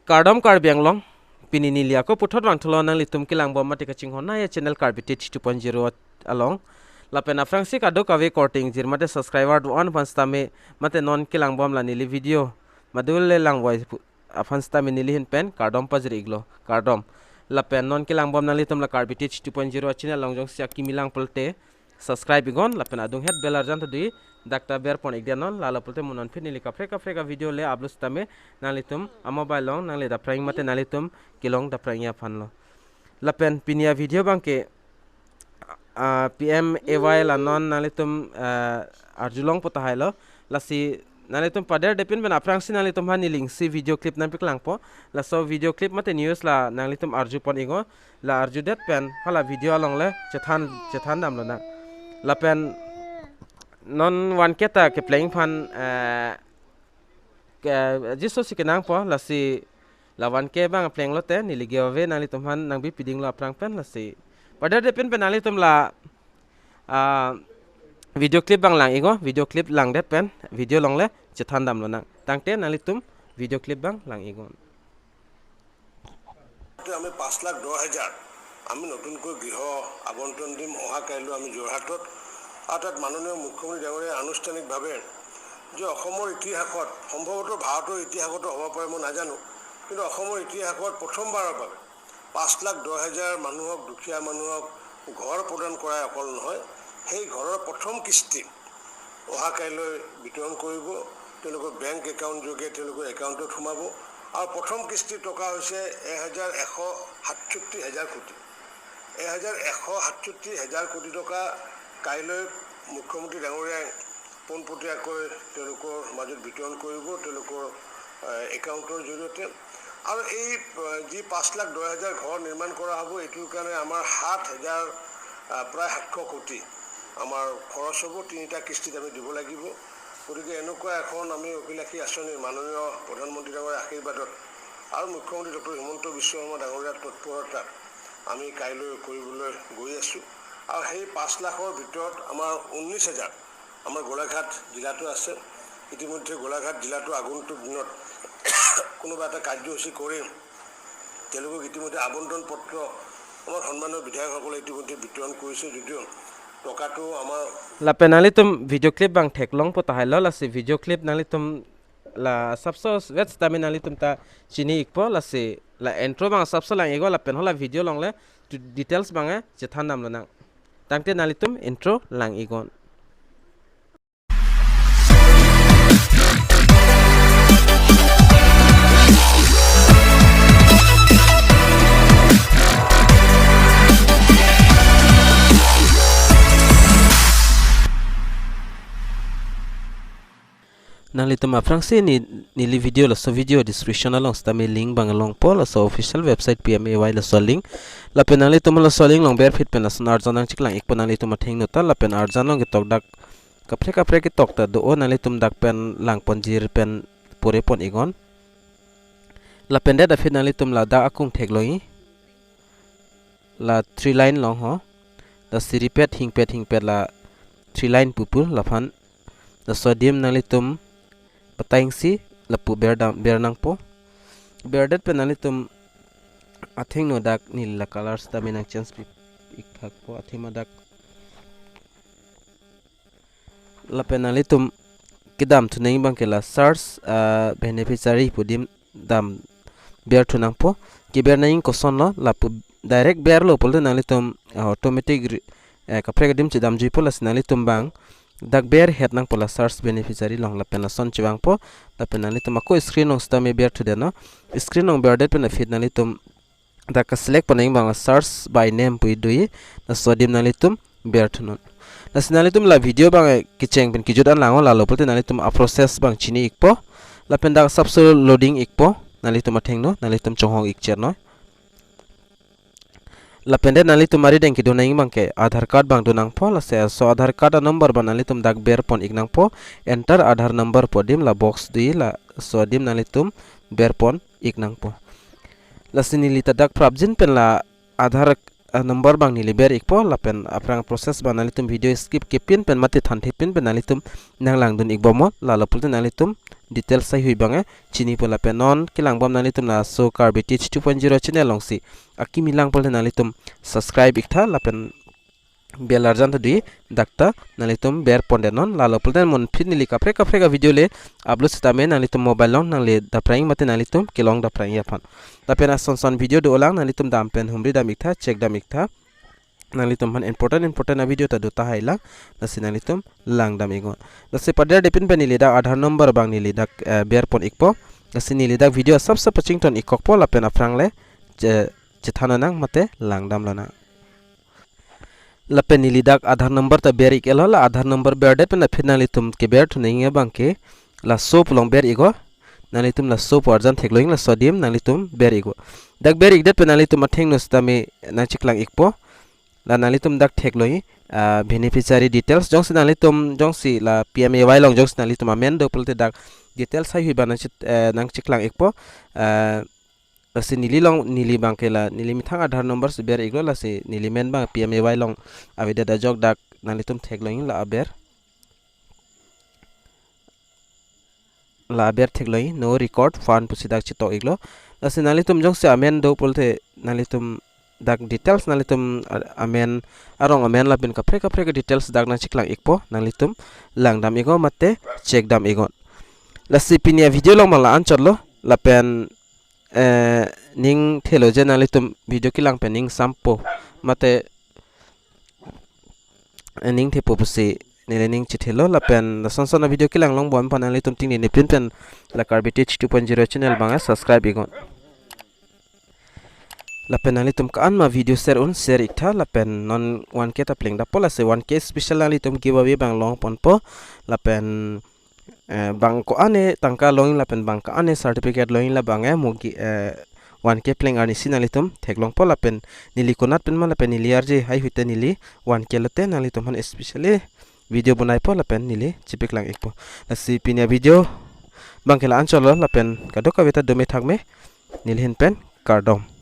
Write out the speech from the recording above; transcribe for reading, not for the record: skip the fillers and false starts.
KARDOM Karbi ANGLONG pininilia ko puthot wangtholo nang litum kilang bom mati kaching hona ya channel Karbi 2.0 along lapen afrangsi kado kawe korting jir mate subscriber do on panstame mate non kilang bom la nili video madulle lang voice afanstame nili hin pen KARDOM pajri iglo KARDOM lapen non kilang bom nang litum la Karbi 2.0 channel longjong sia kimilang pulte subscribe igon lapen adung het belar jan tadi dakta ber pon igdanon lala pulte munon fit nili kapre ka video le ablus tame nalitum a mobile long nang le da prang mate nalitum kilong da prang ya fanlo lapen pinia video bangke PMAY la non nalitum arjulong potahilo lasi nalitum pader depin ben aprang si nalitum han link si video clip nan piklang po la so video clip mate news la nalitum arju pon ingo la arju det pen hala video along le chethan dam la na lapen non wan keta ke playing fan jiso sikenang po lasi lawan ke bang playing lote ni ligiove nali tumhan nang bi piding la prang pen lasi pada depin penali tum la video clip bang lang igo video clip lang det pen video long le chethan dam lo nang tangte nali tum video clip bang lang igo আমি 5,10,000 আমি নতুনকৈ গৃহ আবণ্টন দিম অহা কাইলৈ আমি যোৰহাটত অৰ্থাৎ মাননীয় মুখ্যমন্ত্ৰী ডাঙৰীয়াই আনুষ্ঠানিকভাৱে যে অসমৰ ইতিহাসত সম্ভৱতঃ ভাৰতৰ ইতিহাসতো হ'ব পাৰে মই নাজানো কিন্তু অসমৰ ইতিহাসত প্ৰথমবাৰৰ বাবে 5,10,000 মানুহক দুখীয়া মানুহক ঘৰ প্ৰদান কৰাই অকল নহয় সেই ঘৰৰ প্ৰথম কিস্তি অহা কাইলৈ বিতৰণ কৰিব তেওঁলোকৰ বেংক একাউণ্ট যোগে তেওঁলোকৰ একাউণ্টত সোমাব আৰু প্ৰথম কিস্তি টকা হৈছে 1,167,000 কোটি 1,167,000 কোটি টকা কাইলৈ মুখ্যমন্ত্ৰী ডাঙৰীয়াই পোনপটীয়াকৈ তেওঁলোকৰ মাজত বিতৰণ কৰিব তেওঁলোকৰ একাউণ্টৰ জৰিয়তে আৰু এই যি 5,10,000 ঘৰ নিৰ্মাণ কৰা হ'ব এইটোৰ কাৰণে আমাৰ 7,000 প্ৰায় 700 কোটি আমাৰ খৰচ হ'ব তিনিটা কিস্তিত আমি দিব লাগিব গতিকে এনেকুৱা এখন আমি অভিলাষী আঁচনিৰ মাননীয় প্ৰধানমন্ত্ৰী ডাঙৰীয়াৰ আশীৰ্বাদত আৰু মুখ্যমন্ত্ৰী ডক্টৰ হিমন্ত বিশ্ব শৰ্মা ডাঙৰীয়াৰ তৎপৰতাত আমি কাইলৈ কৰিবলৈ গৈ আছোঁ আৰু সেই 5 লাখৰ ভিতৰত আমাৰ 19,000 আমাৰ গোলাঘাট জিলাটো আছে ইতিমধ্যে গোলাঘাট জিলাটো আগন্তুক দিনত কোনোবা এটা কাৰ্যসূচী কৰি তেওঁলোকক ইতিমধ্যে আবণ্টন পত্ৰ আমাৰ সন্মানীয় বিধায়কসকলে ইতিমধ্যে বিতৰণ কৰিছে যদিও টকাটো আমাৰ lapen nalitum video clip bang theklong potahilo lasi video clip nalitum la sabso wet stamin nalitum ta chini ikpo lasi la intro bang sabso lang ego lapen hola video long le details bang chethan dam lanang tangte nalitum intro lang igon nalitum aprangsi ni video la so video description along stami link bang along pol so official website PMAY la so link la penali tum la so link long ber fit pen la sonar janang chiklang ik penali tum thing nota la pen arjan long tok dak kapre ki tok ta do nali tum dak pen lang ponjir pen pore pon igon la pen da fit nali tum la da akung thekloi la 3 line long ho da siripet hingpet la 3 line pupul la phan da sodium nali tum patayng si lapu ber nang po berdet penali tum athing no dak nil la colors ta minang chance ikhak po athima dak la penali tum kidam thuneng bang kela search beneficiary pudim dam ber thunang po ki ber naing Koson lo lapu direct ber lo pol nali tum automatic kapre gadim chidam jui polas nali tum bang dak ber het nang pola search beneficiary long la pena son chiwang po la pena li tum ko screen ong sta me ber thude no screen ong ber det pena fit nali tum dak select paneng bang search by name pui dui na sodim nali tum ber thunon la sinali tum la video bang kicheng pen kijudan lango la lopote nali tum a process bang chini ikpo la pen dak subso loading ikpo nali tum atheng no nali tum chonghong ikcher no la pende nali tumari dengki donang bang ke Aadhaar card bang donang po la se so Aadhaar card number ban nali tum dak ber pon ignang po enter Aadhaar number po dim la box dui la so dim nali tum ber pon ignang po la sinili ta dak prabjin pen la Aadhaar number bang nili ber ikpo lapen aprang proses banalitum video skip kepin pen mate thanthepin penalitum nanglang dun ikbomo lalapulten nalitum details sai hui bange chini pola penon kilangbam nalitum na so Karbi 2.0 channel longsi akimi langpolten nalitum subscribe ikta lapen belar janta dui dakta nalitum ber pondenon lalapulten mon fit nili kapre ka video le upload stame nalitum mobile long nangle daprang mate nalitum kilong daprang yapan lapena son video do olang nalitum dampen humri damikta check damikta nalitum han important a video ta do ta haila nasi nalitum lang damigo nasi pada depin pe nili dak Aadhaar number bang nili dak ber pon ikpo nasi nili dak video sabse paching ton ikokpo lapena frangle chethana nang mate lang dam lana lapen nili dak Aadhaar number ta ber ikelo la Aadhaar number ber de pena finalitum ke ber thuninge bangke la so pulong ber igo nalitum la so porjan thekloing la sodium nalitum ber igo dak ber ikdet penalitum atheng nostame na chiklang ikpo la nalitum dak thekloi beneficiary details jongsi nalitum jongsi la PMAY long jongsi nalitum amen do pulte dak details sai hiba nang chiklang ikpo si nili long nili bangke la nili mithang Aadhaar number se ber iglo la si nili men bang PMAY long avida da jog dak nalitum thekloi la aber thekloi no record fund pusi dak chitok iglo la si nalitum jongsi amen do pulte nalitum dak details nalitum amen arong amen la bin kapre ka details dak na chiklang ikpo nalitum lang dam igo mate check dam igon la sipinia video long mala anchorlo la pen ning theloje nalitum video kilang pen ning sampo mate ning thepo pusi nile ning chithelo la pen la sonsona video kilang long bom panalitum ting ni pin pen la Karbi 2.0 channel banga subscribe igon lapen nalitum kaan ma video share ikta lapen non 1k ta pling da pola se 1k special nalitum giveaway bang long ponpo lapen bang ko ane tangka loing lapen bang ka ane certificate loing la bang mugi 1k pling ani sinalitum theklong po lapen nili konat pen ma lapen nili arje hai huite nili 1k lote nalitum han especially video bunai po lapen nili chipik lang ikpo asi pinia video bang kela ancholo lapen kadoka beta dome thakme nili hin pen KARDOM